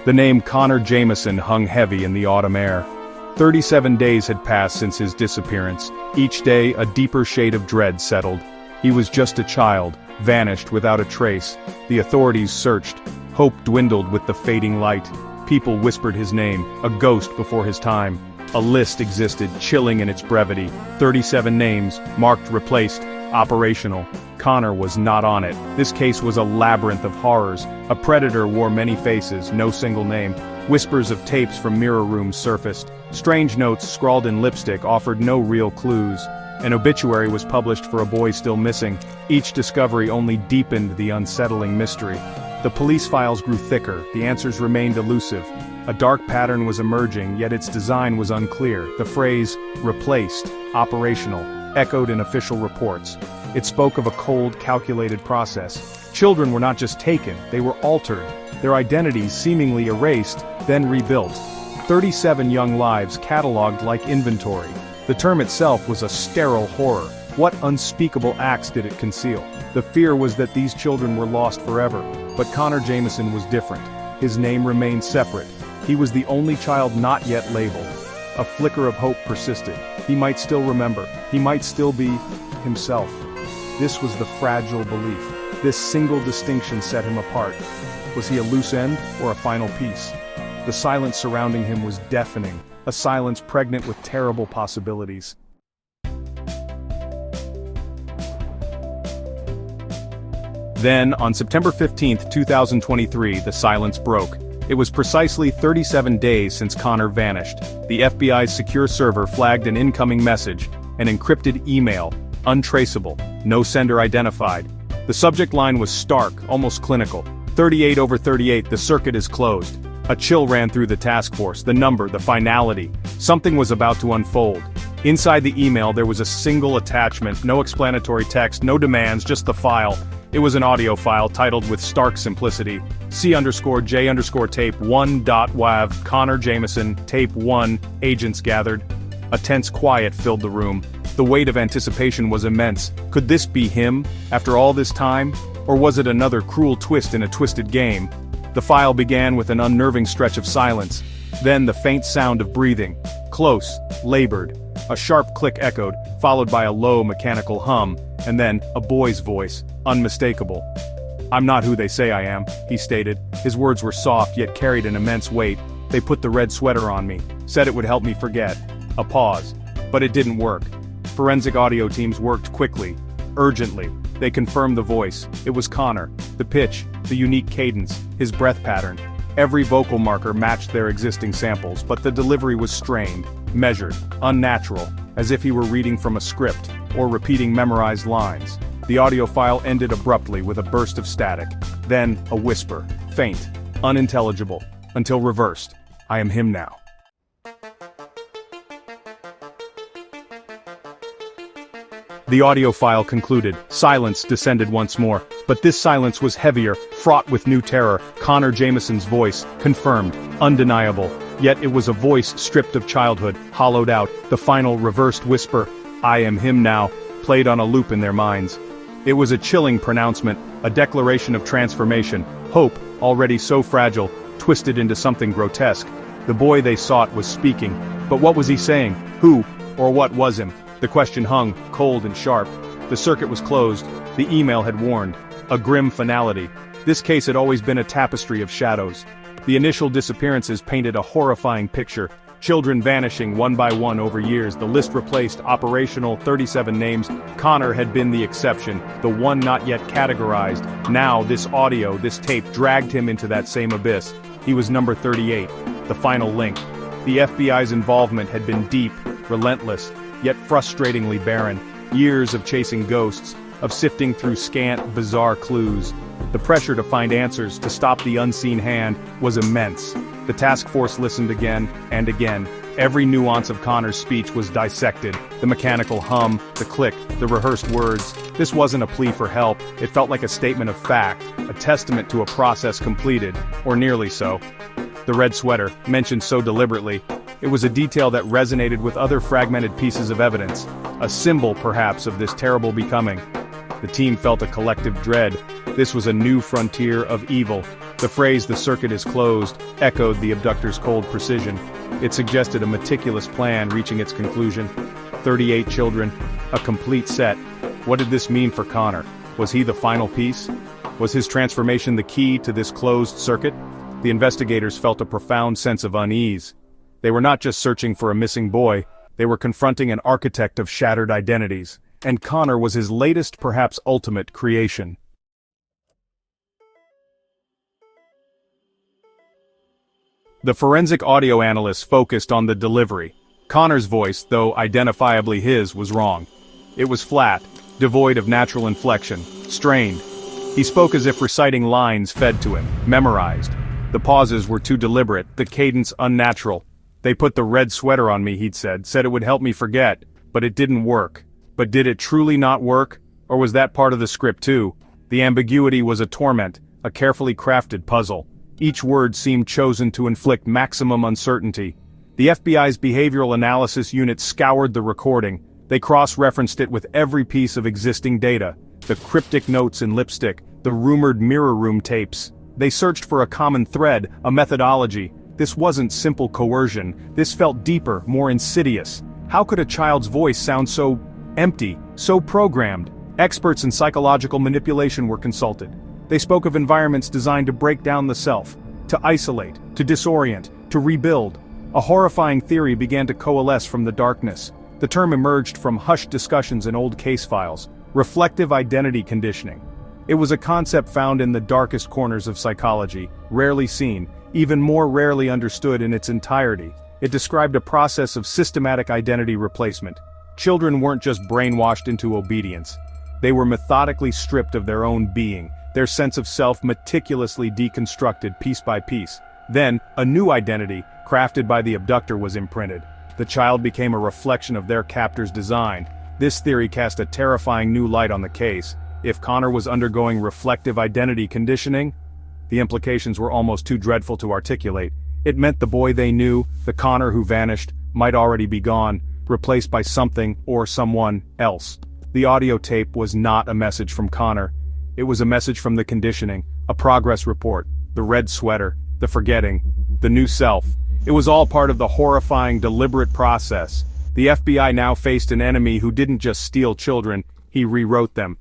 The name Connor Jameson hung heavy in the autumn air. 37 days had passed since his disappearance. Each day, a deeper shade of dread settled. He was just a child, vanished without a trace. The authorities searched. Hope dwindled with the fading light. People whispered his name, a ghost before his time. A list existed, chilling in its brevity. 37 names, marked replaced, operational. Connor was not on it. This case was a labyrinth of horrors. A predator wore many faces, no single name. Whispers of tapes from mirror rooms surfaced. Strange notes scrawled in lipstick offered no real clues. An obituary was published for a boy still missing. Each discovery only deepened the unsettling mystery. The police files grew thicker, the answers remained elusive. A dark pattern was emerging, yet its design was unclear. The phrase, replaced, operational, echoed in official reports. It spoke of a cold, calculated process. Children were not just taken, they were altered, their identities seemingly erased, then rebuilt. 37 young lives catalogued like inventory. The term itself was a sterile horror. What unspeakable acts did it conceal? The fear was that these children were lost forever. But Connor Jameson was different. His name remained separate. He was the only child not yet labeled. A flicker of hope persisted. He might still remember. He might still be himself. This was the fragile belief. This single distinction set him apart. Was he a loose end or a final piece? The silence surrounding him was deafening, a silence pregnant with terrible possibilities. Then, on September 15, 2023, the silence broke. It was precisely 37 days since Connor vanished. The FBI's secure server flagged an incoming message, an encrypted email, untraceable, no sender identified. The subject line was stark, almost clinical. 38/38, the circuit is closed. A chill ran through the task force, the number, the finality. Something was about to unfold. Inside the email there was a single attachment, no explanatory text, no demands, just the file. It was an audio file titled with stark simplicity, C_J_tape 1.wav, Connor Jameson, tape 1, agents gathered. A tense quiet filled the room. The weight of anticipation was immense. Could this be him, after all this time? Or was it another cruel twist in a twisted game? The file began with an unnerving stretch of silence. Then the faint sound of breathing. Close, labored. A sharp click echoed, followed by a low mechanical hum, and then a boy's voice, unmistakable. "I'm not who they say I am," he stated. His words were soft yet carried an immense weight. "They put the red sweater on me, said it would help me forget." A pause. But it didn't work. Forensic audio teams worked quickly, urgently. They confirmed the voice. It was Connor. The pitch, the unique cadence, his breath pattern. Every vocal marker matched their existing samples, but the delivery was strained, measured, unnatural, as if he were reading from a script, or repeating memorized lines. The audio file ended abruptly with a burst of static. Then, a whisper, faint, unintelligible, until reversed. "I am him now." The audio file concluded. Silence descended once more. But this silence was heavier, fraught with new terror. Connor Jameson's voice, confirmed, undeniable. Yet it was a voice stripped of childhood, hollowed out. The final reversed whisper, "I am him now," played on a loop in their minds. It was a chilling pronouncement, a declaration of transformation. Hope, already so fragile, twisted into something grotesque. The boy they sought was speaking. But what was he saying? Who, or what was him? The question hung, cold and sharp. The circuit was closed. The email had warned. A grim finality. This case had always been a tapestry of shadows. The initial disappearances painted a horrifying picture. Children vanishing one by one over years. The list replaced operational 37 names. Connor had been the exception, the one not yet categorized. Now this audio, this tape, dragged him into that same abyss. He was number 38, the final link. The FBI's involvement had been deep, relentless, yet frustratingly barren. Years of chasing ghosts, of sifting through scant, bizarre clues. The pressure to find answers, to stop the unseen hand, was immense. The task force listened again and again. Every nuance of Connor's speech was dissected. The mechanical hum, the click, the rehearsed words. This wasn't a plea for help. It felt like a statement of fact, a testament to a process completed, or nearly so. The red sweater, mentioned so deliberately, it was a detail that resonated with other fragmented pieces of evidence, a symbol perhaps of this terrible becoming. The team felt a collective dread. This was a new frontier of evil. The phrase "the circuit is closed" echoed the abductor's cold precision. It suggested a meticulous plan reaching its conclusion. 38 children, a complete set. What did this mean for Connor? Was he the final piece? Was his transformation the key to this closed circuit? The investigators felt a profound sense of unease. They were not just searching for a missing boy, they were confronting an architect of shattered identities. And Connor was his latest, perhaps ultimate, creation. The forensic audio analysts focused on the delivery. Connor's voice, though identifiably his, was wrong. It was flat, devoid of natural inflection, strained. He spoke as if reciting lines fed to him, memorized. The pauses were too deliberate, the cadence unnatural. "They put the red sweater on me," he'd said it would help me forget, but it didn't work. But did it truly not work? Or was that part of the script too? The ambiguity was a torment, a carefully crafted puzzle. Each word seemed chosen to inflict maximum uncertainty. The FBI's behavioral analysis unit scoured the recording. They cross-referenced it with every piece of existing data. The cryptic notes in lipstick, the rumored mirror room tapes. They searched for a common thread, a methodology. This wasn't simple coercion. This felt deeper, more insidious. How could a child's voice sound so empty, so programmed? Experts in psychological manipulation were consulted. They spoke of environments designed to break down the self, to isolate, to disorient, to rebuild. A horrifying theory began to coalesce from the darkness. The term emerged from hushed discussions in old case files: reflective identity conditioning. It was a concept found in the darkest corners of psychology, rarely seen, even more rarely understood in its entirety. It described a process of systematic identity replacement. Children weren't just brainwashed into obedience. They were methodically stripped of their own being, their sense of self meticulously deconstructed piece by piece. Then, a new identity, crafted by the abductor, was imprinted. The child became a reflection of their captor's design. This theory cast a terrifying new light on the case. If Connor was undergoing reflective identity conditioning, the implications were almost too dreadful to articulate. It meant the boy they knew, the Connor who vanished, might already be gone, replaced by something or someone else. The audio tape was not a message from Connor. It was a message from the conditioning, a progress report, the red sweater, the forgetting, the new self. It was all part of the horrifying, deliberate process. The FBI now faced an enemy who didn't just steal children, he rewrote them.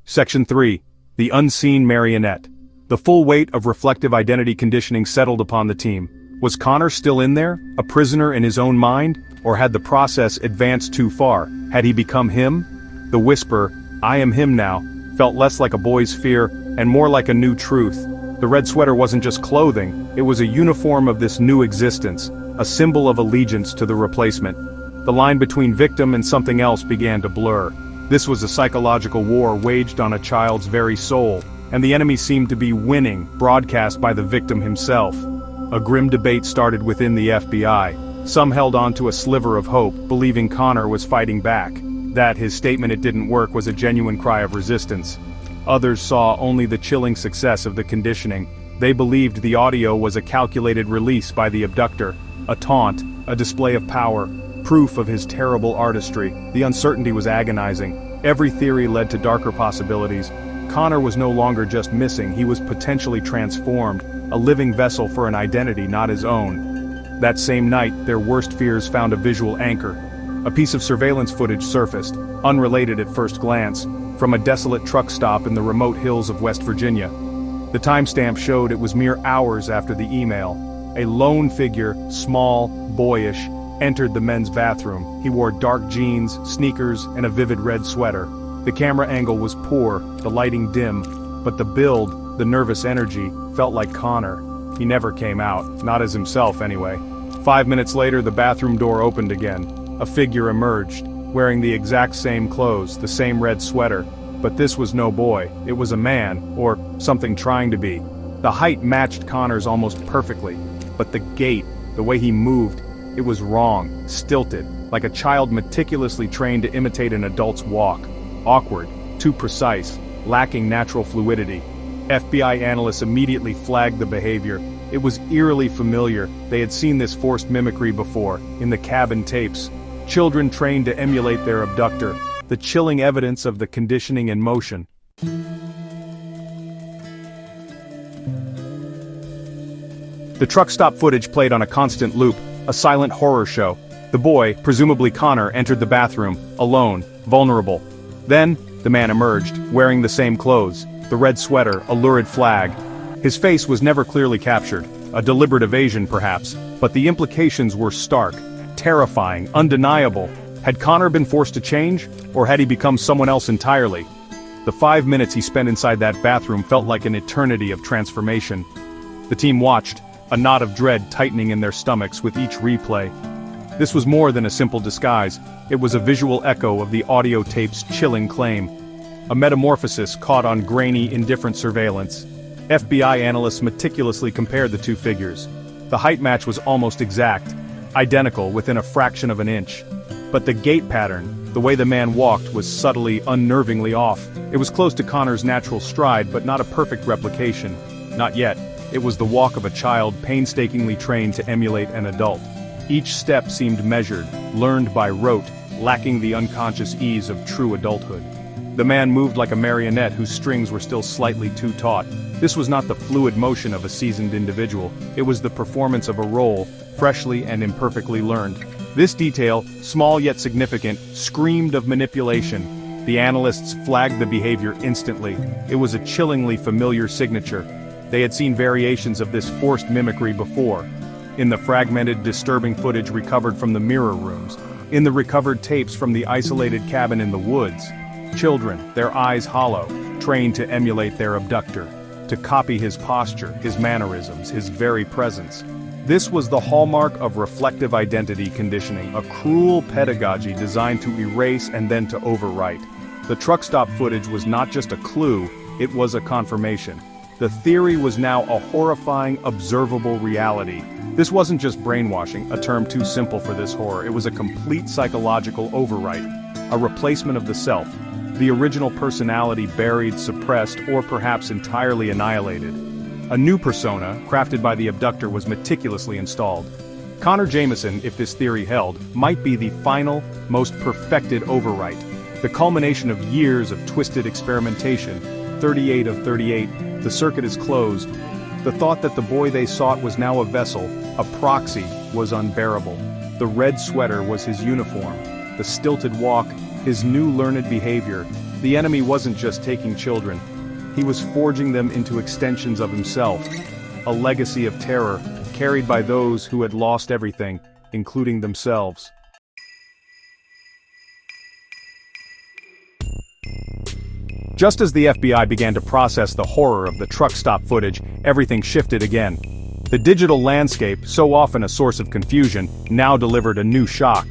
Section 3. The Unseen Marionette. The full weight of reflective identity conditioning settled upon the team. Was Connor still in there, a prisoner in his own mind, or had the process advanced too far? Had he become him? The whisper, "I am him now," felt less like a boy's fear and more like a new truth. The red sweater wasn't just clothing, it was a uniform of this new existence, a symbol of allegiance to the replacement. The line between victim and something else began to blur. This was a psychological war waged on a child's very soul, and the enemy seemed to be winning, broadcast by the victim himself. A grim debate started within the FBI. Some held on to a sliver of hope, believing Connor was fighting back. That his statement "it didn't work" was a genuine cry of resistance. Others saw only the chilling success of the conditioning. They believed the audio was a calculated release by the abductor, a taunt, a display of power, proof of his terrible artistry. The uncertainty was agonizing. Every theory led to darker possibilities. Connor was no longer just missing, he was potentially transformed, a living vessel for an identity not his own. That same night, their worst fears found a visual anchor. A piece of surveillance footage surfaced, unrelated at first glance, from a desolate truck stop in the remote hills of West Virginia. The timestamp showed it was mere hours after the email. A lone figure, small, boyish, entered the men's bathroom. He wore dark jeans, sneakers, and a vivid red sweater. The camera angle was poor, the lighting dim, but the build, the nervous energy, felt like Connor. He never came out, not as himself anyway. 5 minutes later, the bathroom door opened again. A figure emerged, wearing the exact same clothes, the same red sweater. But this was no boy, it was a man, or something trying to be. The height matched Connor's almost perfectly, but the gait, the way he moved, it was wrong, stilted, like a child meticulously trained to imitate an adult's walk. Awkward, too precise, lacking natural fluidity. FBI analysts immediately flagged the behavior. It was eerily familiar. They had seen this forced mimicry before, in the cabin tapes. Children trained to emulate their abductor, the chilling evidence of the conditioning in motion. The truck stop footage played on a constant loop, a silent horror show. The boy, presumably Connor, entered the bathroom, alone, vulnerable. Then, the man emerged, wearing the same clothes, the red sweater, a lurid flag. His face was never clearly captured, a deliberate evasion perhaps, but the implications were stark, terrifying, undeniable. Had Connor been forced to change, or had he become someone else entirely? The 5 minutes he spent inside that bathroom felt like an eternity of transformation. The team watched, a knot of dread tightening in their stomachs with each replay. This was more than a simple disguise, it was a visual echo of the audio tape's chilling claim. A metamorphosis caught on grainy, indifferent surveillance. FBI analysts meticulously compared the two figures. The height match was almost exact, identical within a fraction of an inch. But the gait pattern, the way the man walked, was subtly, unnervingly off. It was close to Connor's natural stride, but not a perfect replication. Not yet. It was the walk of a child painstakingly trained to emulate an adult. Each step seemed measured, learned by rote, lacking the unconscious ease of true adulthood. The man moved like a marionette whose strings were still slightly too taut. This was not the fluid motion of a seasoned individual, it was the performance of a role, freshly and imperfectly learned. This detail, small yet significant, screamed of manipulation. The analysts flagged the behavior instantly. It was a chillingly familiar signature. They had seen variations of this forced mimicry before. In the fragmented, disturbing footage recovered from the mirror rooms. In the recovered tapes from the isolated cabin in the woods. Children, their eyes hollow, trained to emulate their abductor. To copy his posture, his mannerisms, his very presence. This was the hallmark of reflective identity conditioning, a cruel pedagogy designed to erase and then to overwrite. The truck stop footage was not just a clue, it was a confirmation. The theory was now a horrifying, observable reality. This wasn't just brainwashing, a term too simple for this horror, it was a complete psychological overwrite. A replacement of the self. The original personality buried, suppressed, or perhaps entirely annihilated. A new persona, crafted by the abductor, was meticulously installed. Connor Jameson, if this theory held, might be the final, most perfected overwrite. The culmination of years of twisted experimentation. 38 of 38, the circuit is closed. The thought that the boy they sought was now a vessel, a proxy, was unbearable. The red sweater was his uniform. The stilted walk, his new learned behavior. The enemy wasn't just taking children. He was forging them into extensions of himself. A legacy of terror, carried by those who had lost everything, including themselves. Just as the FBI began to process the horror of the truck stop footage, everything shifted again. The digital landscape, so often a source of confusion, now delivered a new shock.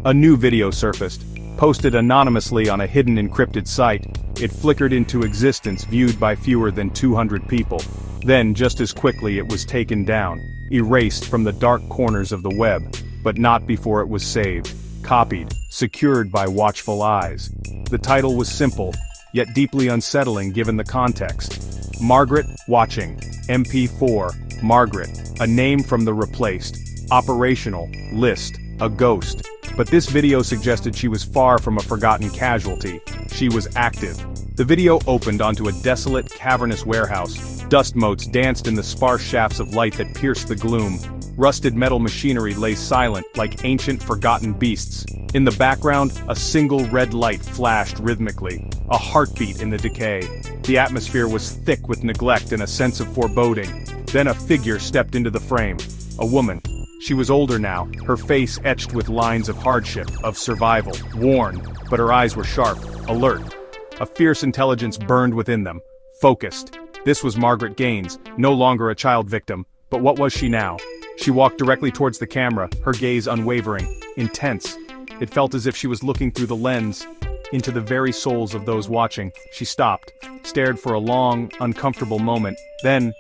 A new video surfaced, posted anonymously on a hidden encrypted site. It flickered into existence, viewed by fewer than 200 people. Then, just as quickly, it was taken down, erased from the dark corners of the web, but not before it was saved, copied, secured by watchful eyes. The title was simple, yet deeply unsettling given the context. Margaret, watching. MP4, Margaret, a name from the replaced. Operational, list, a ghost. But this video suggested she was far from a forgotten casualty. She was active. The video opened onto a desolate, cavernous warehouse. Dust motes danced in the sparse shafts of light that pierced the gloom. Rusted metal machinery lay silent, like ancient, forgotten beasts. In the background, a single red light flashed rhythmically, a heartbeat in the decay. The atmosphere was thick with neglect and a sense of foreboding. Then a figure stepped into the frame. A woman. She was older now, her face etched with lines of hardship, of survival, worn, but her eyes were sharp, alert. A fierce intelligence burned within them, focused. This was Margaret Gaines, no longer a child victim, but what was she now? She walked directly towards the camera, her gaze unwavering, intense. It felt as if she was looking through the lens, into the very souls of those watching. She stopped, stared for a long, uncomfortable moment, then,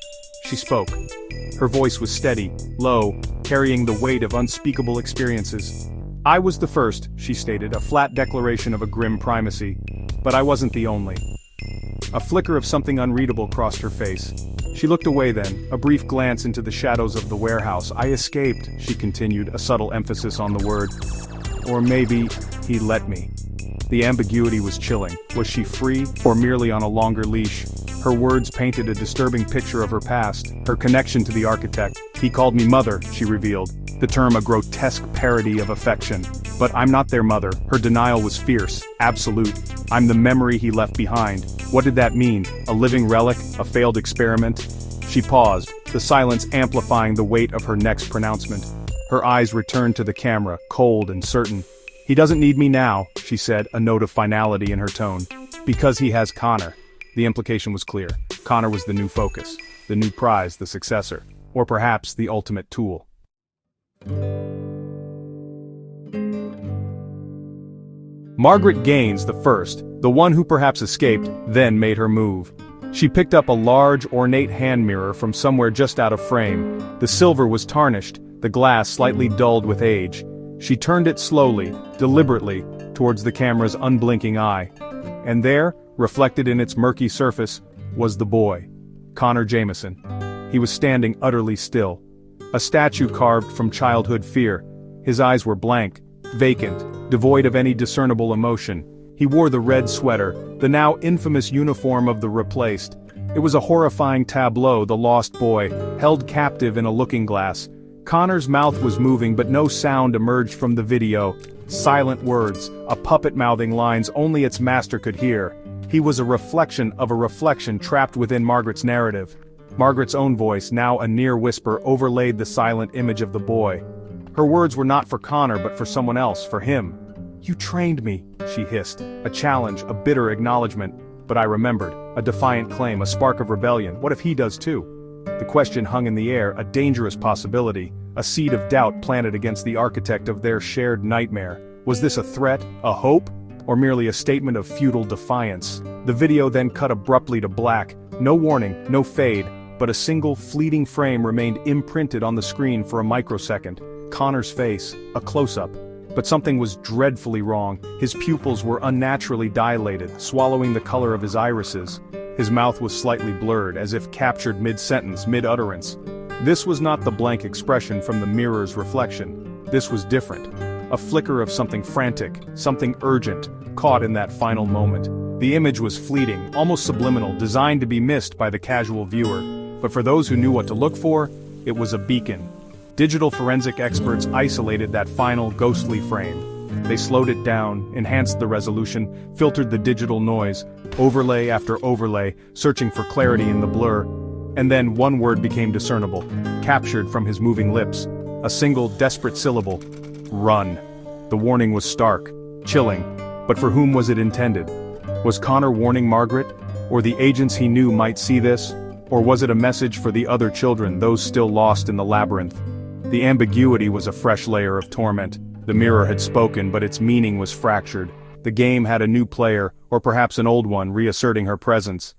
she spoke. Her voice was steady, low, carrying the weight of unspeakable experiences. I was the first, she stated, a flat declaration of a grim primacy. But I wasn't the only. A flicker of something unreadable crossed her face. She looked away then, a brief glance into the shadows of the warehouse. I escaped, she continued, a subtle emphasis on the word. Or maybe, he let me. The ambiguity was chilling. Was she free, or merely on a longer leash? Her words painted a disturbing picture of her past, her connection to the architect. He called me mother, she revealed, the term a grotesque parody of affection. But I'm not their mother. Her denial was fierce, absolute. I'm the memory he left behind. What did that mean? A living relic? A failed experiment? She paused, the silence amplifying the weight of her next pronouncement. Her eyes returned to the camera, cold and certain. He doesn't need me now, she said, a note of finality in her tone. Because he has Connor. The implication was clear. Connor was the new focus, the new prize, the successor, or perhaps the ultimate tool. Margaret Gaines the first, the one who perhaps escaped, then made her move. She picked up a large, ornate hand mirror from somewhere just out of frame. The silver was tarnished, the glass slightly dulled with age. She turned it slowly, deliberately, towards the camera's unblinking eye. And there, reflected in its murky surface, was the boy, Connor Jameson. He was standing utterly still. A statue carved from childhood fear. His eyes were blank, vacant, devoid of any discernible emotion. He wore the red sweater, the now infamous uniform of the replaced. It was a horrifying tableau, the lost boy, held captive in a looking glass. Connor's mouth was moving but no sound emerged from the video. Silent words, a puppet mouthing lines only its master could hear. He was a reflection of a reflection trapped within Margaret's narrative. Margaret's own voice, now a near whisper, overlaid the silent image of the boy. Her words were not for Connor but for someone else, for him. "You trained me," she hissed, a challenge, a bitter acknowledgement. But I remembered, a defiant claim, a spark of rebellion. What if he does too? The question hung in the air, a dangerous possibility, a seed of doubt planted against the architect of their shared nightmare. Was this a threat, a hope, or merely a statement of futile defiance? The video then cut abruptly to black, no warning, no fade, but a single fleeting frame remained imprinted on the screen for a microsecond. Connor's face, a close-up. But something was dreadfully wrong. His pupils were unnaturally dilated, swallowing the color of his irises. His mouth was slightly blurred, as if captured mid-sentence, mid-utterance. This was not the blank expression from the mirror's reflection. This was different. A flicker of something frantic, something urgent, caught in that final moment. The image was fleeting, almost subliminal, designed to be missed by the casual viewer. But for those who knew what to look for, it was a beacon. Digital forensic experts isolated that final ghostly frame. They slowed it down, enhanced the resolution, filtered the digital noise, overlay after overlay, searching for clarity in the blur. And then one word became discernible, captured from his moving lips. A single, desperate syllable. Run. The warning was stark, chilling, but for whom was it intended? Was Connor warning Margaret? Or the agents he knew might see this? Or was it a message for the other children, those still lost in the labyrinth? The ambiguity was a fresh layer of torment. The mirror had spoken, but its meaning was fractured. The game had a new player, or perhaps an old one, reasserting her presence.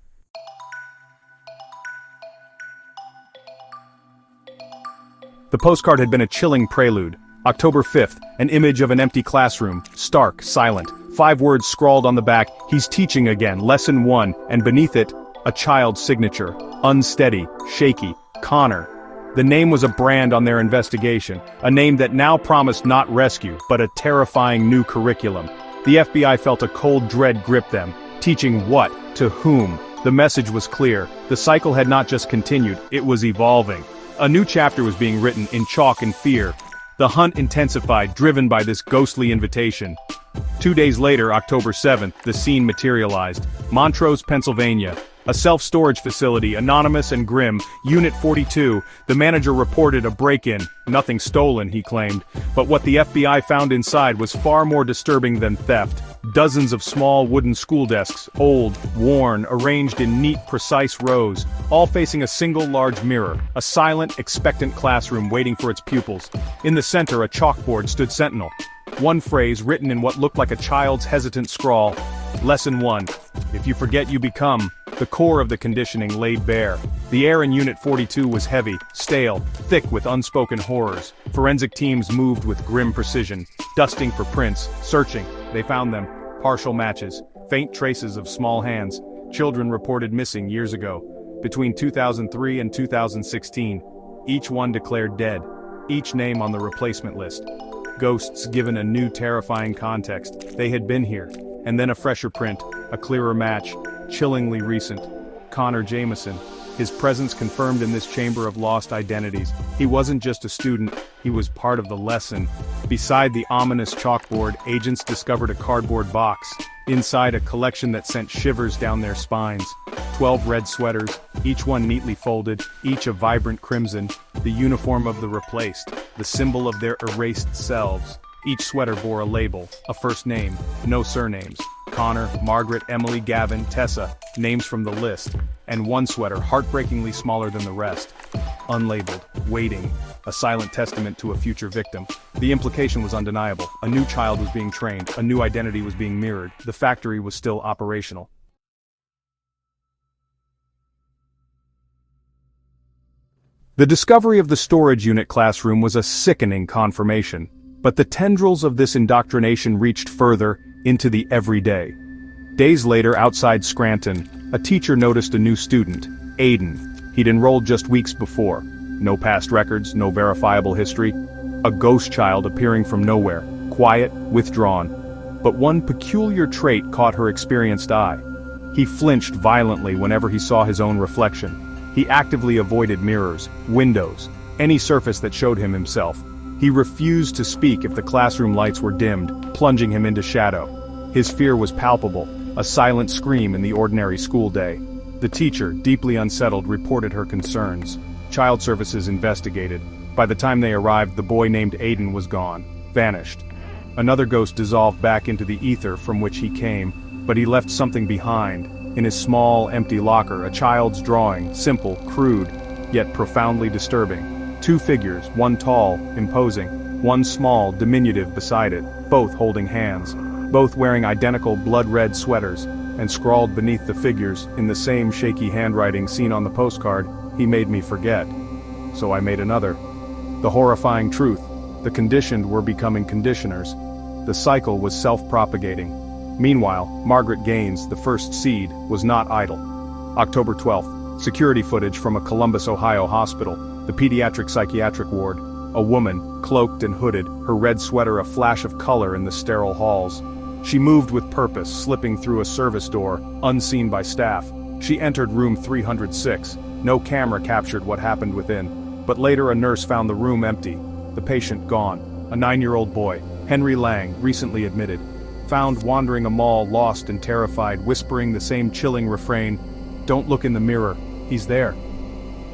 The postcard had been a chilling prelude. October 5th, an image of an empty classroom, stark, silent. 5 words scrawled on the back, "He's teaching again, lesson 1, and beneath it, a child's signature. Unsteady, shaky, Connor. The name was a brand on their investigation, a name that now promised not rescue, but a terrifying new curriculum. The FBI felt a cold dread grip them. Teaching what? To whom? The message was clear. The cycle had not just continued, it was evolving. A new chapter was being written in chalk and fear. The hunt intensified, driven by this ghostly invitation. 2 days later, October 7th, the scene materialized. Montrose, Pennsylvania. A self-storage facility, anonymous and grim, Unit 42, the manager reported a break-in. Nothing stolen, he claimed. But what the FBI found inside was far more disturbing than theft. Dozens of small wooden school desks, old, worn, arranged in neat, precise rows, all facing a single large mirror, a silent, expectant classroom waiting for its pupils. In the center, a chalkboard stood sentinel. One phrase written in what looked like a child's hesitant scrawl. Lesson 1. If you forget, you become. The core of the conditioning laid bare. The air in Unit 42 was heavy, stale, thick with unspoken horrors. Forensic teams moved with grim precision, dusting for prints, searching. They found them. Partial matches, faint traces of small hands. Children reported missing years ago. Between 2003 and 2016. Each one declared dead. Each name on the replacement list. Ghosts given a new terrifying context. They had been here. And then a fresher print, a clearer match, chillingly recent. Connor Jameson. His presence confirmed in this chamber of lost identities. He wasn't just a student, he was part of the lesson. Beside the ominous chalkboard, agents discovered a cardboard box. Inside, a collection that sent shivers down their spines. 12 red sweaters, each one neatly folded, each a vibrant crimson, the uniform of the replaced, the symbol of their erased selves. Each sweater bore a label, a first name, no surnames. Connor, Margaret, Emily, Gavin, Tessa, names from the list. And one sweater heartbreakingly smaller than the rest. Unlabeled, waiting, a silent testament to a future victim. The implication was undeniable. A new child was being trained, a new identity was being mirrored. The factory was still operational. The discovery of the storage unit classroom was a sickening confirmation. But the tendrils of this indoctrination reached further, into the everyday. Days later, outside Scranton, a teacher noticed a new student, Aiden. He'd enrolled just weeks before. No past records, no verifiable history. A ghost child appearing from nowhere, quiet, withdrawn. But one peculiar trait caught her experienced eye. He flinched violently whenever he saw his own reflection. He actively avoided mirrors, windows, any surface that showed him himself. He refused to speak if the classroom lights were dimmed, plunging him into shadow. His fear was palpable, a silent scream in the ordinary school day. The teacher, deeply unsettled, reported her concerns. Child services investigated. By the time they arrived, the boy named Aiden was gone, vanished. Another ghost dissolved back into the ether from which he came, but he left something behind. In his small, empty locker, a child's drawing, simple, crude, yet profoundly disturbing. Two figures, one tall, imposing, one small, diminutive beside it, both holding hands, both wearing identical blood-red sweaters, and scrawled beneath the figures, in the same shaky handwriting seen on the postcard, "He made me forget." So I made another. The horrifying truth, the conditioned were becoming conditioners. The cycle was self-propagating. Meanwhile, Margaret Gaines, the first seed, was not idle. October 12th, security footage from a Columbus, Ohio hospital. The pediatric psychiatric ward. A woman, cloaked and hooded, her red sweater a flash of color in the sterile halls. She moved with purpose, slipping through a service door, unseen by staff. She entered room 306. No camera captured what happened within. But later a nurse found the room empty. The patient gone. A 9-year-old boy, Henry Lang, recently admitted. Found wandering a mall, lost and terrified, whispering the same chilling refrain, "Don't look in the mirror, he's there."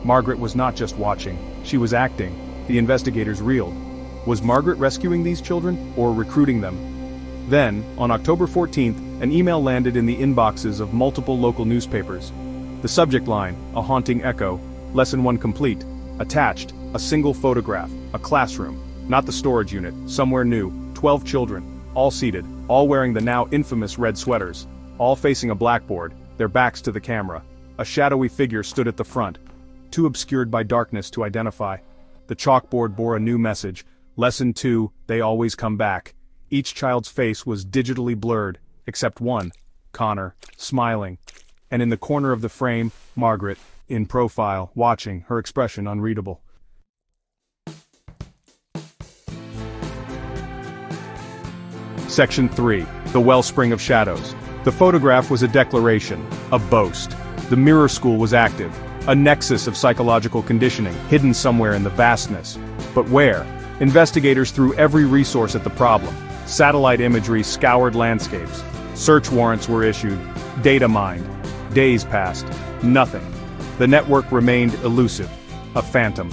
Margaret was not just watching, she was acting. The investigators reeled. Was Margaret rescuing these children, or recruiting them? Then, on October 14th, an email landed in the inboxes of multiple local newspapers. The subject line, a haunting echo, Lesson 1 complete. Attached, a single photograph, a classroom, not the storage unit, somewhere new, 12 children, all seated, all wearing the now infamous red sweaters, all facing a blackboard, their backs to the camera. A shadowy figure stood at the front, too obscured by darkness to identify. The chalkboard bore a new message, Lesson 2, they always come back. Each child's face was digitally blurred, except one, Connor, smiling. And in the corner of the frame, Margaret, in profile, watching, her expression unreadable. Section 3, The Wellspring of Shadows. The photograph was a declaration, a boast. The mirror school was active. A nexus of psychological conditioning, hidden somewhere in the vastness. But where? Investigators threw every resource at the problem. Satellite imagery scoured landscapes. Search warrants were issued. Data mined. Days passed. Nothing. The network remained elusive. A phantom.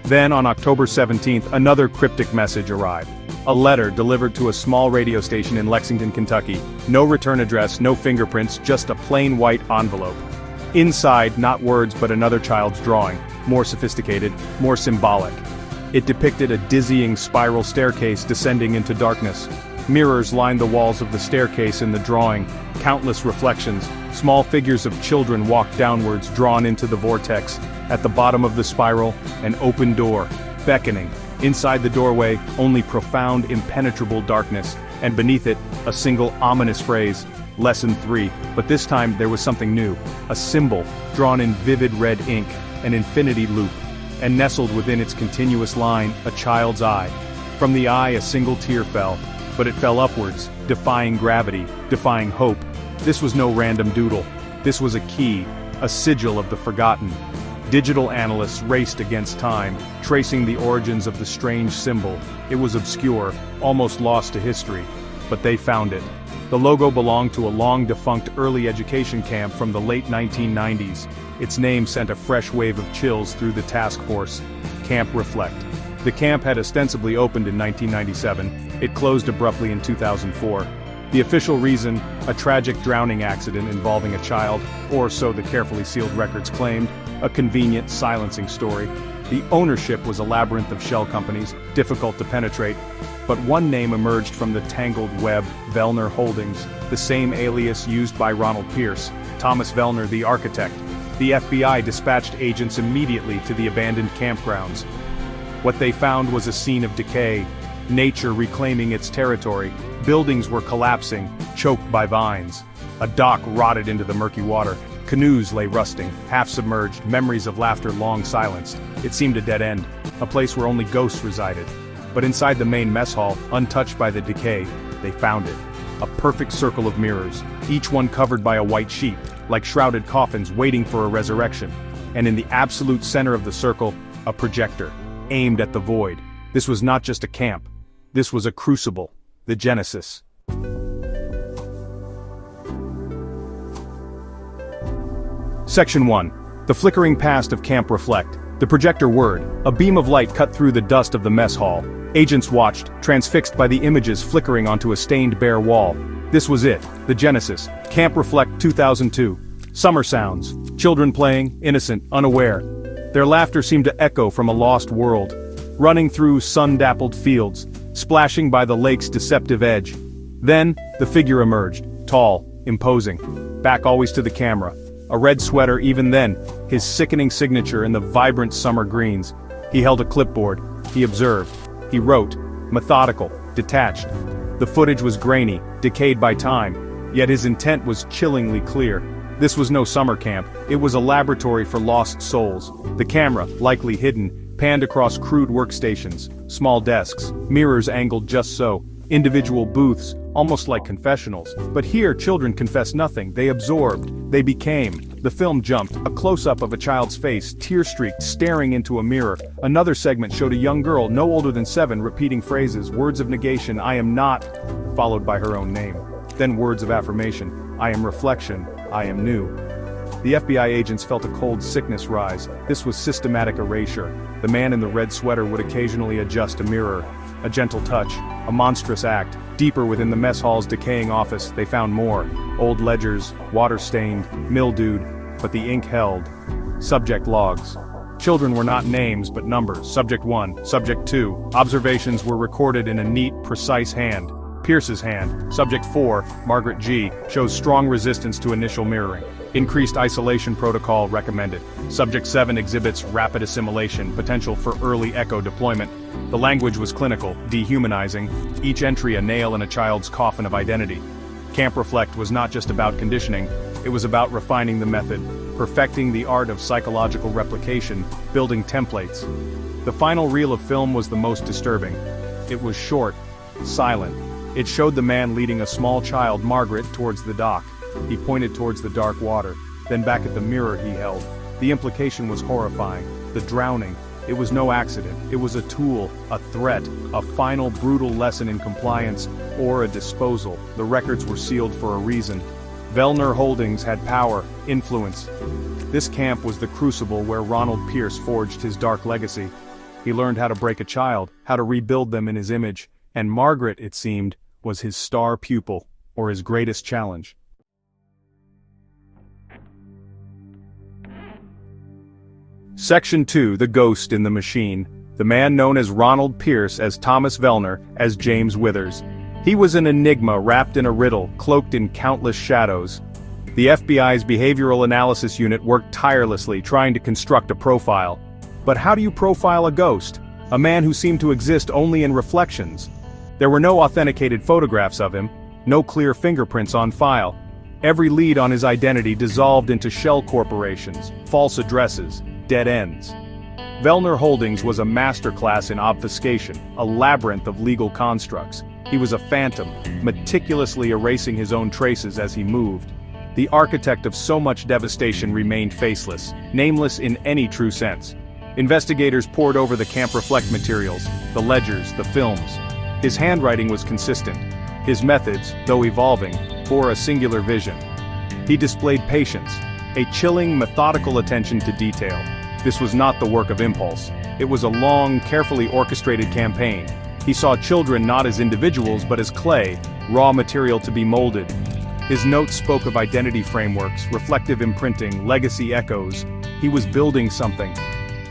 Then, on October 17th, another cryptic message arrived. A letter delivered to a small radio station in Lexington, Kentucky. No return address, no fingerprints, just a plain white envelope. Inside, not words but another child's drawing, more sophisticated, more symbolic. It depicted a dizzying spiral staircase descending into darkness. Mirrors lined the walls of the staircase in the drawing, countless reflections, small figures of children walked downwards drawn into the vortex. At the bottom of the spiral, an open door, beckoning. Inside the doorway, only profound, impenetrable darkness, and beneath it, a single ominous phrase, Lesson 3, but this time there was something new, a symbol, drawn in vivid red ink, an infinity loop, and nestled within its continuous line, a child's eye. From the eye a single tear fell, but it fell upwards, defying gravity, defying hope. This was no random doodle. This was a key, a sigil of the forgotten. Digital analysts raced against time, tracing the origins of the strange symbol. It was obscure, almost lost to history, but they found it. The logo belonged to a long-defunct early education camp from the late 1990s. Its name sent a fresh wave of chills through the task force. Camp Reflect. The camp had ostensibly opened in 1997. It closed abruptly in 2004. The official reason, a tragic drowning accident involving a child, or so the carefully sealed records claimed, a convenient silencing story. The ownership was a labyrinth of shell companies, difficult to penetrate, but one name emerged from the tangled web: Vellner Holdings, the same alias used by Ronald Pierce, Thomas Vellner the architect. The FBI dispatched agents immediately to the abandoned campgrounds. What they found was a scene of decay, nature reclaiming its territory. Buildings were collapsing, choked by vines. A dock rotted into the murky water. Canoes lay rusting, half-submerged, memories of laughter long silenced. It seemed a dead end, a place where only ghosts resided. But inside the main mess hall, untouched by the decay, they found it. A perfect circle of mirrors, each one covered by a white sheet, like shrouded coffins waiting for a resurrection. And in the absolute center of the circle, a projector, aimed at the void. This was not just a camp. This was a crucible, the Genesis. Section 1. The flickering past of Camp Reflect. The projector word, a beam of light cut through the dust of the mess hall. Agents watched, transfixed by the images flickering onto a stained bare wall. This was it, the Genesis. Camp Reflect 2002. Summer sounds. Children playing, innocent, unaware. Their laughter seemed to echo from a lost world. Running through sun-dappled fields, splashing by the lake's deceptive edge. Then, the figure emerged, tall, imposing. Back always to the camera. A red sweater even then, his sickening signature in the vibrant summer greens. He held a clipboard. He observed. He wrote. Methodical, detached. The footage was grainy, decayed by time, yet his intent was chillingly clear. This was no summer camp. It was a laboratory for lost souls. The camera, likely hidden, panned across crude workstations, small desks, mirrors angled just so, individual booths, almost like confessionals. But here children confessed nothing, they absorbed, they became. The film jumped, a close-up of a child's face, tear-streaked, staring into a mirror. Another segment showed a young girl, no older than 7, repeating phrases, words of negation, I am not, followed by her own name. Then words of affirmation, I am reflection, I am new. The FBI agents felt a cold sickness rise. This was systematic erasure. The man in the red sweater would occasionally adjust a mirror. A gentle touch, a monstrous act. Deeper within the mess hall's decaying office, they found more. Old ledgers, water-stained, mildewed, but the ink held. Subject logs. Children were not names, but numbers. Subject 1, Subject 2. Observations were recorded in a neat, precise hand. Pierce's hand. Subject 4, Margaret G., shows strong resistance to initial mirroring. Increased isolation protocol recommended. Subject 7 exhibits rapid assimilation, potential for early echo deployment. The language was clinical, dehumanizing, each entry a nail in a child's coffin of identity. Camp Reflect was not just about conditioning, it was about refining the method, perfecting the art of psychological replication, building templates. The final reel of film was the most disturbing. It was short, silent. It showed the man leading a small child, Margaret, towards the dock. He pointed towards the dark water, then back at the mirror he held. The implication was horrifying. The drowning. It was no accident. It was a tool, a threat, a final brutal lesson in compliance, or a disposal. The records were sealed for a reason. Vellner Holdings had power, influence. This camp was the crucible where Ronald Pierce forged his dark legacy. He learned how to break a child, how to rebuild them in his image, and Margaret, it seemed, was his star pupil, or his greatest challenge. Section 2, The Ghost in the Machine. The man known as Ronald Pierce, as Thomas Vellner, as James Withers. He was an enigma wrapped in a riddle, cloaked in countless shadows. The FBI's Behavioral Analysis Unit worked tirelessly trying to construct a profile. But how do you profile a ghost? A man who seemed to exist only in reflections. There were no authenticated photographs of him, no clear fingerprints on file. Every lead on his identity dissolved into shell corporations, false addresses, dead ends. Vellner Holdings was a masterclass in obfuscation, a labyrinth of legal constructs. He was a phantom, meticulously erasing his own traces as he moved. The architect of so much devastation remained faceless, nameless in any true sense. Investigators pored over the Camp Reflect materials, the ledgers, the films. His handwriting was consistent. His methods, though evolving, bore a singular vision. He displayed patience, a chilling, methodical attention to detail. This was not the work of impulse. It was a long, carefully orchestrated campaign. He saw children not as individuals but as clay, raw material to be molded. His notes spoke of identity frameworks, reflective imprinting, legacy echoes. He was building something.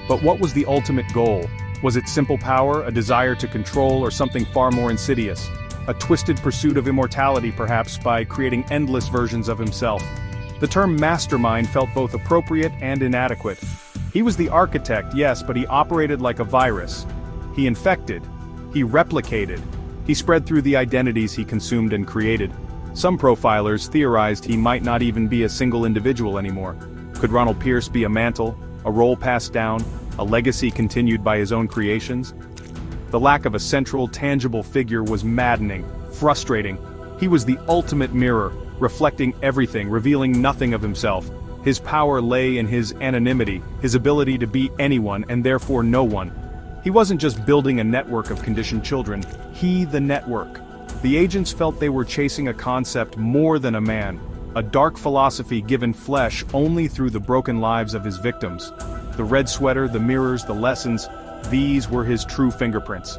But what was the ultimate goal? Was it simple power, a desire to control, or something far more insidious? A twisted pursuit of immortality, perhaps, by creating endless versions of himself. The term mastermind felt both appropriate and inadequate. He was the architect, yes, but he operated like a virus. He infected. He replicated. He spread through the identities he consumed and created. Some profilers theorized he might not even be a single individual anymore. Could Ronald Pierce be a mantle, a role passed down, a legacy continued by his own creations? The lack of a central, tangible figure was maddening, frustrating. He was the ultimate mirror, reflecting everything, revealing nothing of himself. His power lay in his anonymity, his ability to be anyone and therefore no one. He wasn't just building a network of conditioned children, he the network. The agents felt they were chasing a concept more than a man, a dark philosophy given flesh only through the broken lives of his victims. The red sweater, the mirrors, the lessons, these were his true fingerprints.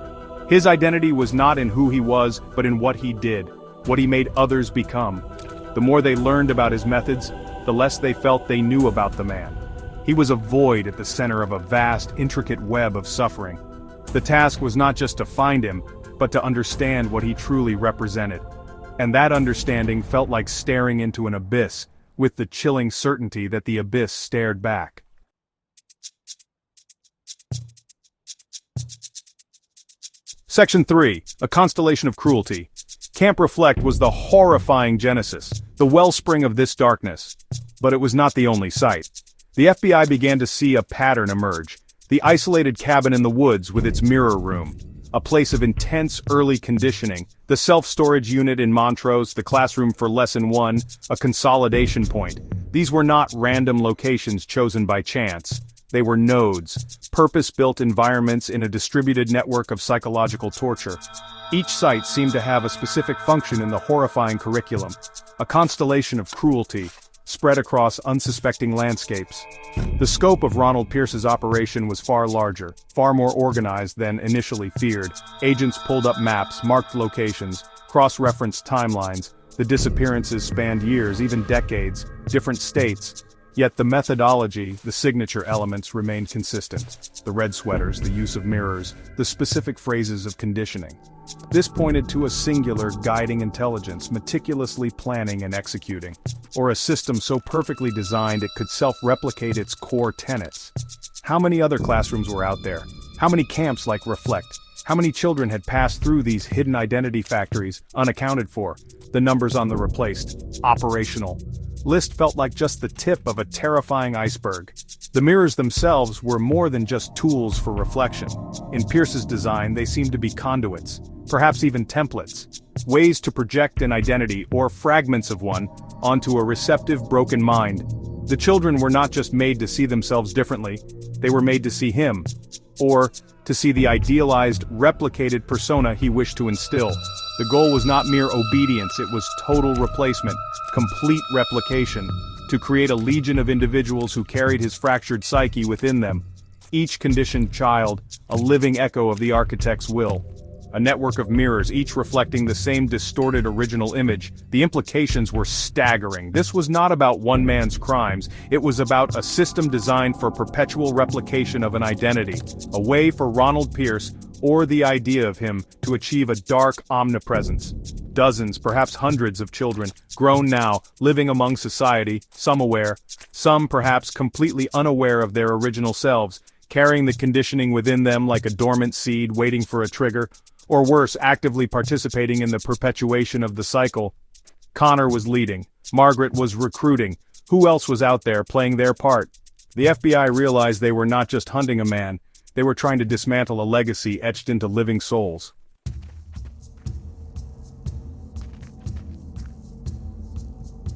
His identity was not in who he was, but in what he did, what he made others become. The more they learned about his methods, the less they felt they knew about the man. He was a void at the center of a vast, intricate web of suffering. The task was not just to find him, but to understand what he truly represented. And that understanding felt like staring into an abyss, with the chilling certainty that the abyss stared back. Section 3. A Constellation of Cruelty. Camp Reflect was the horrifying genesis, the wellspring of this darkness. But it was not the only site. The FBI began to see a pattern emerge. The isolated cabin in the woods with its mirror room. A place of intense early conditioning, the self-storage unit in Montrose, the classroom for Lesson 1, a consolidation point. These were not random locations chosen by chance. They were nodes, purpose-built environments in a distributed network of psychological torture. Each site seemed to have a specific function in the horrifying curriculum, a constellation of cruelty, spread across unsuspecting landscapes. The scope of Ronald Pierce's operation was far larger, far more organized than initially feared. Agents pulled up maps, marked locations, cross-referenced timelines. The disappearances spanned years, even decades, different states. Yet the methodology, the signature elements remained consistent. The red sweaters, the use of mirrors, the specific phrases of conditioning. This pointed to a singular guiding intelligence, meticulously planning and executing, or a system so perfectly designed it could self-replicate its core tenets. How many other classrooms were out there? How many camps like Reflect? How many children had passed through these hidden identity factories, unaccounted for? The numbers on the replaced, operational list felt like just the tip of a terrifying iceberg. The mirrors themselves were more than just tools for reflection. In Pierce's design, they seemed to be conduits, perhaps even templates, ways to project an identity, or fragments of one, onto a receptive, broken mind. The children were not just made to see themselves differently, they were made to see him, or to see the idealized, replicated persona he wished to instill. The goal was not mere obedience, it was total replacement, complete replication, to create a legion of individuals who carried his fractured psyche within them. Each conditioned child, a living echo of the architect's will. A network of mirrors, each reflecting the same distorted original image. The implications were staggering. This was not about one man's crimes, it was about a system designed for perpetual replication of an identity, a way for Ronald Pierce, or the idea of him, to achieve a dark omnipresence. Dozens, perhaps hundreds of children, grown now, living among society, some aware, some perhaps completely unaware of their original selves, carrying the conditioning within them like a dormant seed waiting for a trigger, or worse, actively participating in the perpetuation of the cycle. Connor was leading. Margaret was recruiting. Who else was out there playing their part? The FBI realized they were not just hunting a man, They were trying to dismantle a legacy etched into living souls.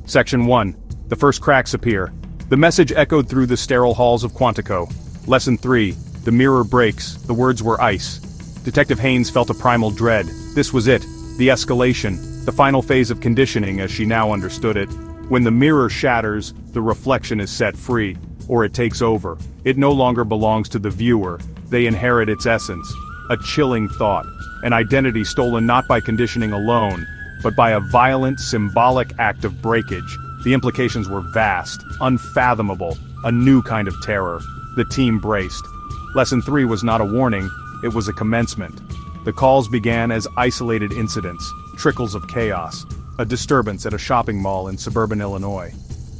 Section 1. The first cracks appear. The message echoed through the sterile halls of Quantico. Lesson 3. The mirror breaks. The words were ice. Detective Haynes felt a primal dread. This was it. The escalation. The final phase of conditioning as she now understood it. When the mirror shatters, the reflection is set free, or it takes over. It no longer belongs to the viewer. They inherit its essence. A chilling thought. An identity stolen not by conditioning alone, but by a violent, symbolic act of breakage. The implications were vast, unfathomable, a new kind of terror. The team braced. Lesson 3 was not a warning, it was a commencement. The calls began as isolated incidents, trickles of chaos. A disturbance at a shopping mall in suburban Illinois.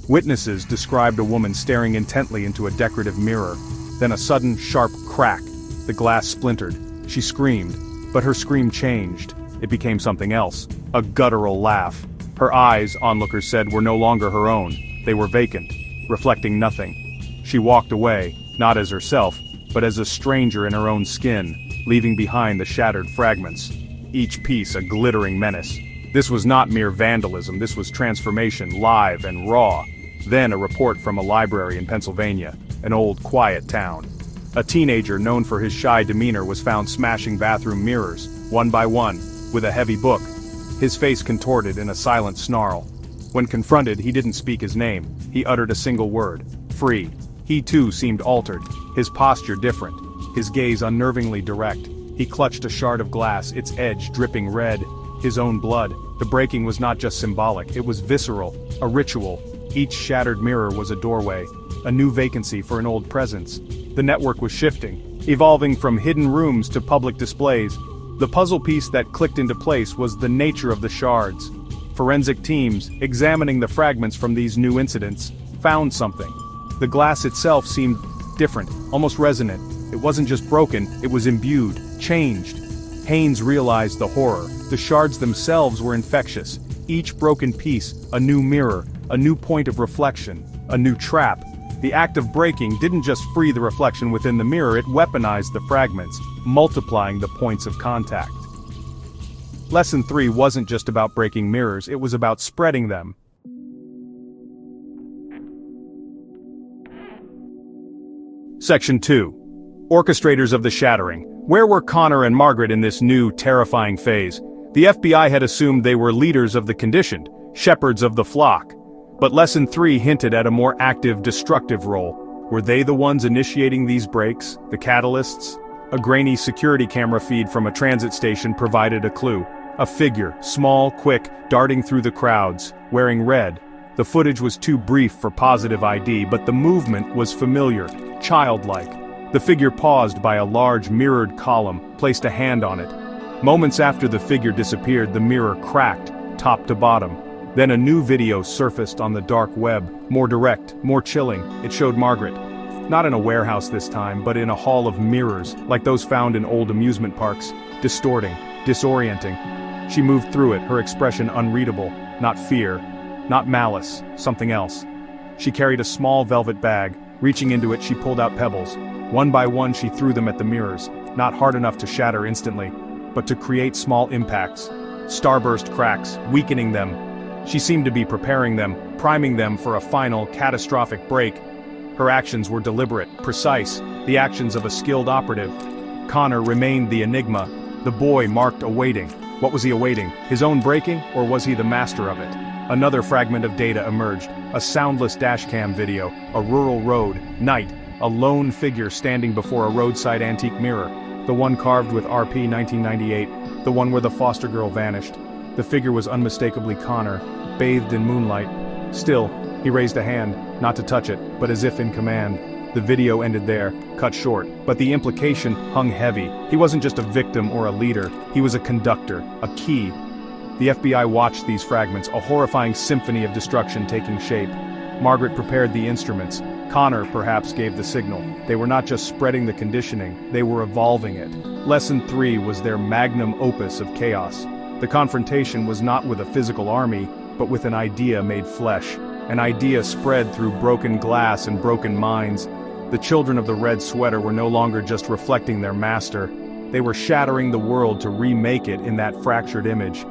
Witnesses described a woman staring intently into a decorative mirror. Then a sudden, sharp crack. The glass splintered. She screamed, but her scream changed. It became something else. A guttural laugh. Her eyes, onlookers said, were no longer her own. They were vacant, reflecting nothing. She walked away, not as herself, but as a stranger in her own skin, leaving behind the shattered fragments. Each piece a glittering menace. This was not mere vandalism, this was transformation, live and raw. Then a report from a library in Pennsylvania, an old, quiet town. A teenager known for his shy demeanor was found smashing bathroom mirrors, one by one, with a heavy book. His face contorted in a silent snarl. When confronted, he didn't speak his name. He uttered a single word: free. He too seemed altered, his posture different, his gaze unnervingly direct. He clutched a shard of glass, its edge dripping red. His own blood. The breaking was not just symbolic, it was visceral, a ritual. Each shattered mirror was a doorway, a new vacancy for an old presence. The network was shifting, evolving from hidden rooms to public displays. The puzzle piece that clicked into place was the nature of the shards. Forensic teams, examining the fragments from these new incidents, found something. The glass itself seemed different, almost resonant. It wasn't just broken, it was imbued, changed. Haynes realized the horror. The shards themselves were infectious. Each broken piece, a new mirror, a new point of reflection, a new trap. The act of breaking didn't just free the reflection within the mirror, it weaponized the fragments, multiplying the points of contact. Lesson 3 wasn't just about breaking mirrors, it was about spreading them. Section 2. Orchestrators of the Shattering. Where were Connor and Margaret in this new, terrifying phase? The FBI had assumed they were leaders of the conditioned, shepherds of the flock. But Lesson 3 hinted at a more active, destructive role. Were they the ones initiating these breaks, the catalysts? A grainy security camera feed from a transit station provided a clue. A figure, small, quick, darting through the crowds, wearing red. The footage was too brief for positive ID, but the movement was familiar, childlike. The figure paused by a large mirrored column, placed a hand on it. Moments after the figure disappeared, the mirror cracked, top to bottom. Then a new video surfaced on the dark web, more direct, more chilling. It showed Margaret. Not in a warehouse this time, but in a hall of mirrors, like those found in old amusement parks, distorting, disorienting. She moved through it, her expression unreadable, not fear, not malice, something else. She carried a small velvet bag. Reaching into it, she pulled out pebbles. One by one she threw them at the mirrors, not hard enough to shatter instantly, but to create small impacts. Starburst cracks, weakening them. She seemed to be preparing them, priming them for a final, catastrophic break. Her actions were deliberate, precise, the actions of a skilled operative. Connor remained the enigma. The boy marked awaiting. What was he awaiting? His own breaking, or was he the master of it? Another fragment of data emerged, a soundless dashcam video, a rural road, night, a lone figure standing before a roadside antique mirror, the one carved with RP 1998, the one where the foster girl vanished. The figure was unmistakably Connor, bathed in moonlight. Still, he raised a hand, not to touch it, but as if in command. The video ended there, cut short, but the implication hung heavy. He wasn't just a victim or a leader, he was a conductor, a key. The FBI watched these fragments, a horrifying symphony of destruction taking shape. Margaret prepared the instruments. Connor perhaps gave the signal. They were not just spreading the conditioning, they were evolving it. Lesson 3 was their magnum opus of chaos. The confrontation was not with a physical army, but with an idea made flesh. An idea spread through broken glass and broken minds. The children of the red sweater were no longer just reflecting their master. They were shattering the world to remake it in that fractured image.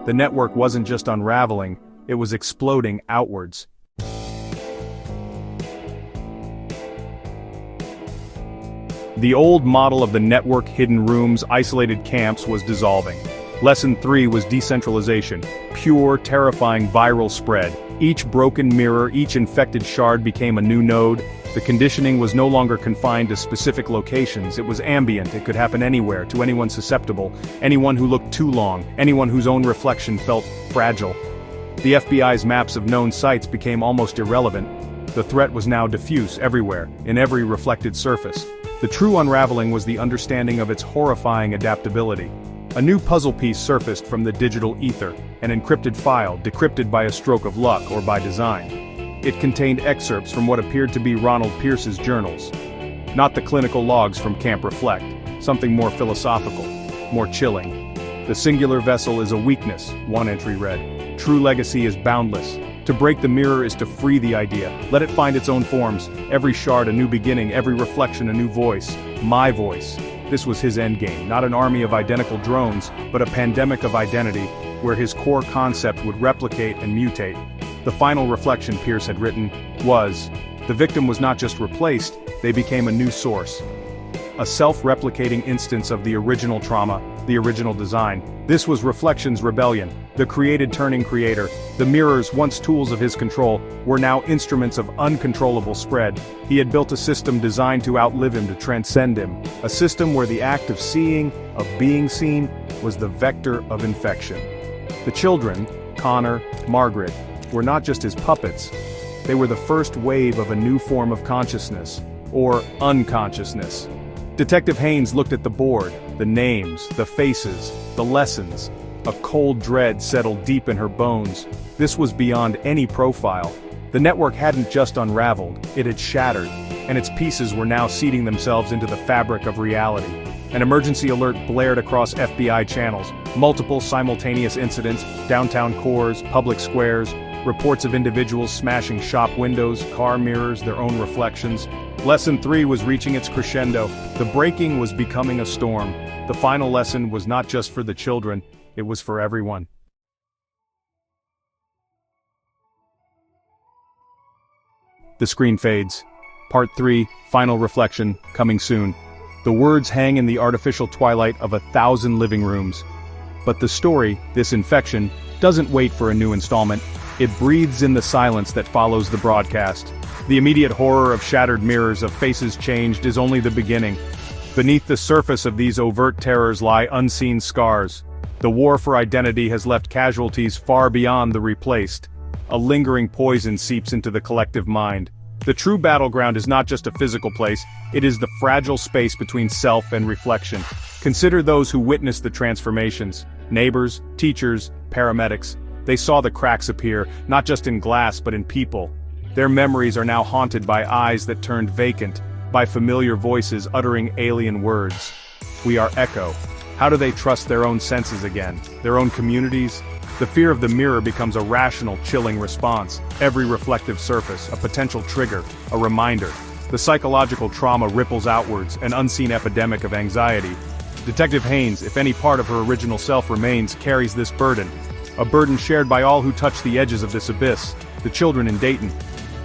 The network wasn't just unraveling, it was exploding outwards. The old model of the network hidden rooms, isolated camps was dissolving. Lesson 3 was decentralization, pure, terrifying viral spread. Each broken mirror, each infected shard became a new node. The conditioning was no longer confined to specific locations, it was ambient, it could happen anywhere, to anyone susceptible, anyone who looked too long, anyone whose own reflection felt fragile. The FBI's maps of known sites became almost irrelevant. The threat was now diffuse everywhere, in every reflected surface. The true unraveling was the understanding of its horrifying adaptability. A new puzzle piece surfaced from the digital ether, an encrypted file, decrypted by a stroke of luck or by design. It contained excerpts from what appeared to be Ronald Pierce's journals. Not the clinical logs from Camp Reflect, something more philosophical, more chilling. The singular vessel is a weakness, one entry read. True legacy is boundless. To break the mirror is to free the idea, let it find its own forms, every shard a new beginning, every reflection a new voice. My voice. This was his endgame, not an army of identical drones, but a pandemic of identity, where his core concept would replicate and mutate. The final reflection Pierce had written was, the victim was not just replaced, they became a new source. A self-replicating instance of the original trauma, the original design. This was Reflection's rebellion. The created turning creator, the mirrors once tools of his control, were now instruments of uncontrollable spread. He had built a system designed to outlive him, to transcend him. A system where the act of seeing, of being seen, was the vector of infection. The children, Connor, Margaret, were not just his puppets. They were the first wave of a new form of consciousness, or unconsciousness. Detective Haynes looked at the board, the names, the faces, the lessons. A cold dread settled deep in her bones. This was beyond any profile. The network hadn't just unraveled, it had shattered, and its pieces were now seeding themselves into the fabric of reality. An emergency alert blared across FBI channels, multiple simultaneous incidents, downtown cores, public squares, reports of individuals smashing shop windows, car mirrors, their own reflections. Lesson 3 was reaching its crescendo. The breaking was becoming a storm. The final lesson was not just for the children, it was for everyone. The screen fades. Part 3, Final Reflection, coming soon. The words hang in the artificial twilight of 1,000 living rooms. But the story, this infection, doesn't wait for a new installment. It breathes in the silence that follows the broadcast. The immediate horror of shattered mirrors, of faces changed, is only the beginning. Beneath the surface of these overt terrors lie unseen scars. The war for identity has left casualties far beyond the replaced. A lingering poison seeps into the collective mind. The true battleground is not just a physical place, it is the fragile space between self and reflection. Consider those who witnessed the transformations. Neighbors, teachers, paramedics. They saw the cracks appear, not just in glass but in people. Their memories are now haunted by eyes that turned vacant, by familiar voices uttering alien words. We are echo. How do they trust their own senses again? Their own communities? The fear of the mirror becomes a rational, chilling response. Every reflective surface, a potential trigger, a reminder. The psychological trauma ripples outwards, an unseen epidemic of anxiety. Detective Haynes, if any part of her original self remains, carries this burden. A burden shared by all who touch the edges of this abyss, the children in Dayton.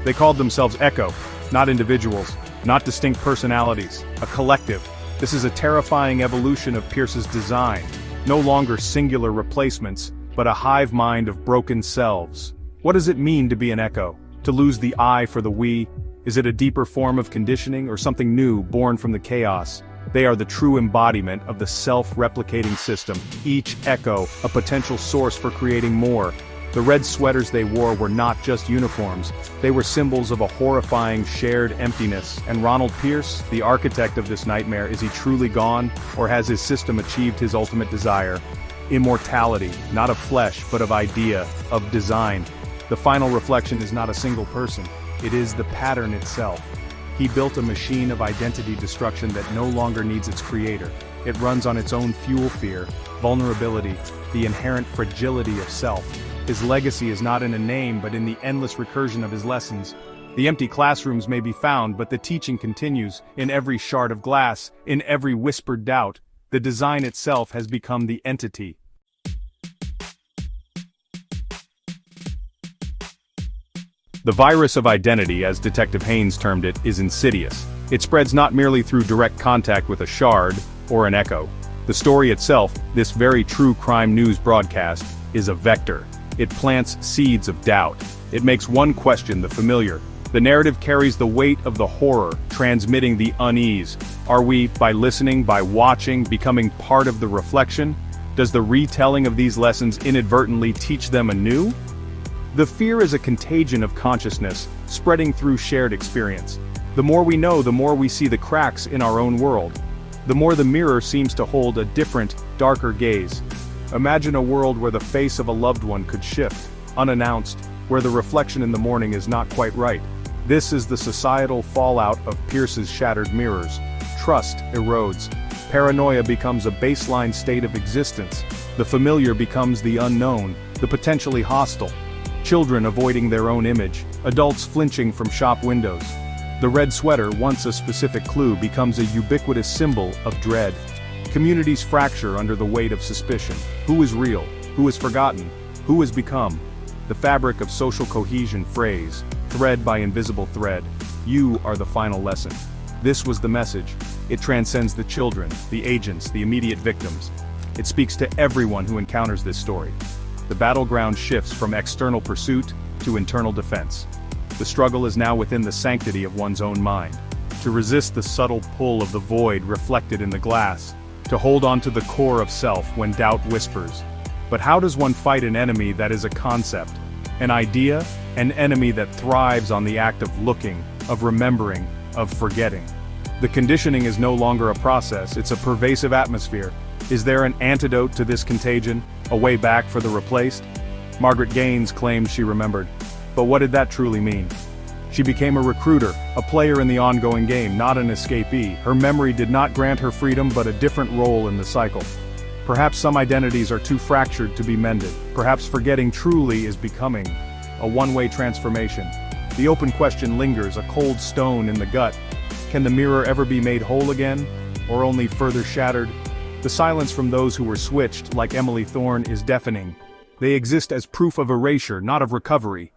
They called themselves Echo, not individuals, not distinct personalities, a collective. This is a terrifying evolution of Pierce's design. No longer singular replacements, but a hive mind of broken selves. What does it mean to be an echo? To lose the I for the we? Is it a deeper form of conditioning or something new born from the chaos? They are the true embodiment of the self-replicating system, each echo a potential source for creating more. The red sweaters they wore were not just uniforms, they were symbols of a horrifying shared emptiness. And Ronald Pierce, the architect of this nightmare, is he truly gone, or has his system achieved his ultimate desire? Immortality, not of flesh, but of idea, of design. The final reflection is not a single person, it is the pattern itself. He built a machine of identity destruction that no longer needs its creator. It runs on its own fuel fear, vulnerability, the inherent fragility of self. His legacy is not in a name but in the endless recursion of his lessons. The empty classrooms may be found, but the teaching continues, in every shard of glass, in every whispered doubt. The design itself has become the entity. The virus of identity, as Detective Haynes termed it, is insidious. It spreads not merely through direct contact with a shard or an echo. The story itself, this very true crime news broadcast, is a vector. It plants seeds of doubt. It makes one question the familiar. The narrative carries the weight of the horror, transmitting the unease. Are we, by listening, by watching, becoming part of the reflection? Does the retelling of these lessons inadvertently teach them anew? The fear is a contagion of consciousness, spreading through shared experience. The more we know, the more we see the cracks in our own world. The more the mirror seems to hold a different, darker gaze. Imagine a world where the face of a loved one could shift, unannounced, where the reflection in the morning is not quite right. This is the societal fallout of Pierce's shattered mirrors. Trust erodes. Paranoia becomes a baseline state of existence. The familiar becomes the unknown, the potentially hostile. Children avoiding their own image, adults flinching from shop windows. The red sweater, once a specific clue, becomes a ubiquitous symbol of dread. Communities fracture under the weight of suspicion. Who is real? Who is forgotten? Who has become? The fabric of social cohesion frays, thread by invisible thread. You are the final lesson. This was the message. It transcends the children, the agents, the immediate victims. It speaks to everyone who encounters this story. The battleground shifts from external pursuit to internal defense. The struggle is now within the sanctity of one's own mind. To resist the subtle pull of the void reflected in the glass. To hold on to the core of self when doubt whispers. But how does one fight an enemy that is a concept? An idea? An enemy that thrives on the act of looking, of remembering, of forgetting. The conditioning is no longer a process, it's a pervasive atmosphere. Is there an antidote to this contagion? A way back for the replaced? Margaret Gaines claimed she remembered. But what did that truly mean? She became a recruiter, a player in the ongoing game, not an escapee. Her memory did not grant her freedom but a different role in the cycle. Perhaps some identities are too fractured to be mended. Perhaps forgetting truly is becoming. A one-way transformation. The open question lingers, a cold stone in the gut. Can the mirror ever be made whole again? Or only further shattered? The silence from those who were switched, like Emily Thorne, is deafening. They exist as proof of erasure, not of recovery.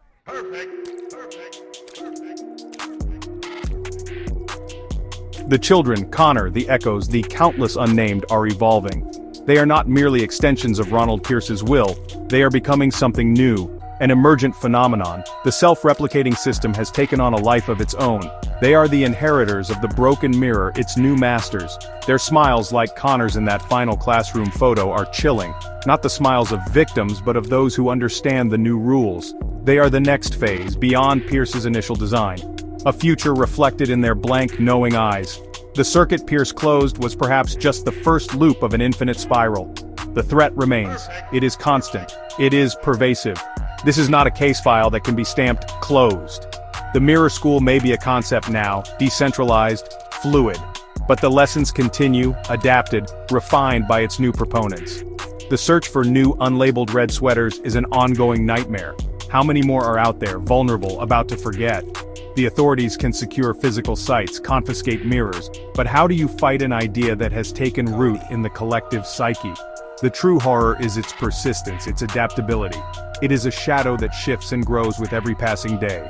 The children, Connor, the echoes, the countless unnamed are evolving. They are not merely extensions of Ronald Pierce's will, they are becoming something new, an emergent phenomenon. The self-replicating system has taken on a life of its own. They are the inheritors of the broken mirror, its new masters. Their smiles, like Connor's in that final classroom photo, are chilling. Not the smiles of victims, but of those who understand the new rules. They are the next phase, beyond Pierce's initial design. A future reflected in their blank, knowing eyes. The circuit Pierce closed was perhaps just the first loop of an infinite spiral. The threat remains. It is constant. It is pervasive. This is not a case file that can be stamped closed. The mirror school may be a concept now, decentralized, fluid. But the lessons continue, adapted, refined by its new proponents. The search for new unlabeled red sweaters is an ongoing nightmare. How many more are out there, vulnerable, about to forget? The authorities can secure physical sites, confiscate mirrors, but how do you fight an idea that has taken root in the collective psyche? The true horror is its persistence, its adaptability. It is a shadow that shifts and grows with every passing day.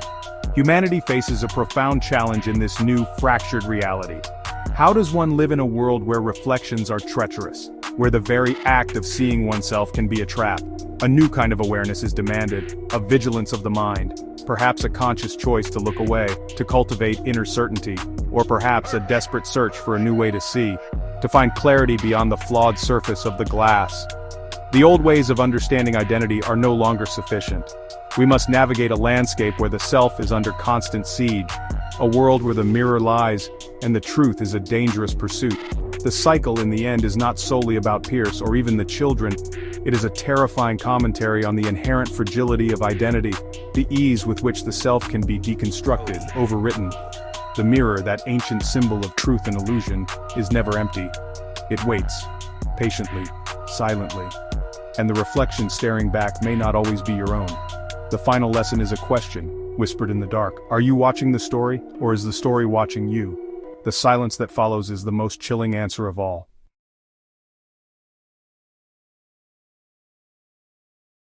Humanity faces a profound challenge in this new, fractured reality. How does one live in a world where reflections are treacherous, where the very act of seeing oneself can be a trap? A new kind of awareness is demanded, a vigilance of the mind, perhaps a conscious choice to look away, to cultivate inner certainty, or perhaps a desperate search for a new way to see, to find clarity beyond the flawed surface of the glass. The old ways of understanding identity are no longer sufficient. We must navigate a landscape where the self is under constant siege, a world where the mirror lies, and the truth is a dangerous pursuit. The cycle in the end is not solely about Pierce or even the children. It is a terrifying commentary on the inherent fragility of identity, the ease with which the self can be deconstructed, overwritten. The mirror, that ancient symbol of truth and illusion, is never empty. It waits, patiently, silently. And the reflection staring back may not always be your own. The final lesson is a question. whispered in the dark. Are you watching the story, or is the story watching you? The silence that follows is the most chilling answer of all.